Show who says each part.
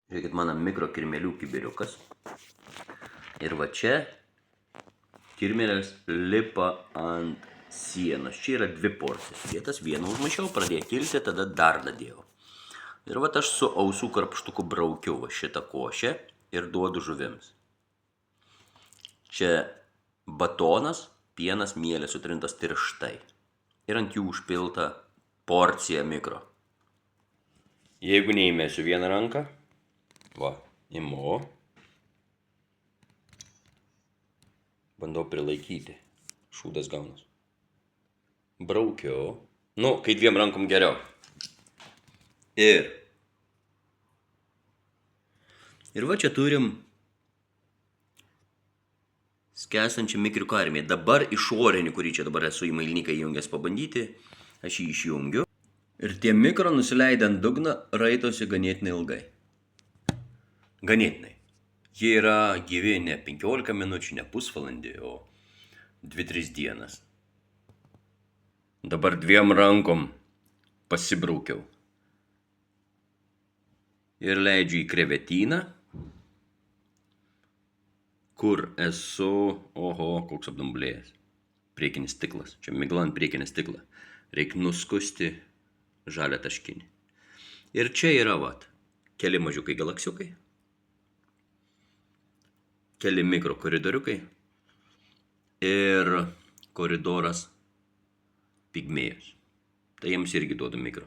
Speaker 1: Žiūrėkit, mano mikrokirmelių kibiriukas. Ir va čia kirmelės lipa ant sienos. Čia yra 2 porcijas. Vietas vieną užmaišiau, pradėjo kilti, tada dar dadėjau. Ir va aš su ausų karpštuku braukiau va šitą košę ir duodu žuvims. Čia batonas, pienas, mielė sutrintas tirštai. Ir ant jų užpilta porcija mikro. Jeigu neįmėsiu vieną ranką, va, imu, bandau prilaikyti, šūdas gaunas. Braukiau, kai 2 rankom geriau. Ir va čia turim skęstančią mikriuko armiją. Dabar išorinį, kurį čia dabar esu į mailniką įjungęs pabandyti, aš jį išjungiu. Ir tie mikro nusileidę ant dugną raitosi ganėtinai ilgai. Ganėtinai. Jie yra gyvi ne 15 minučių, ne pusvalandį, o 2-3 dienas. Dabar 2 rankom pasibraukiau. Ir leidžiu į krevetyną, kur esu, koks apdumblėjęs. Priekinis stiklas, čia migla ant priekinį stiklą. Reikia nuskusti žalią taškinį. Ir čia yra keli mažiukai galaksiukai, keli mikro koridoriukai ir koridoras pigmėjus. Tai jiems irgi duodu mikro.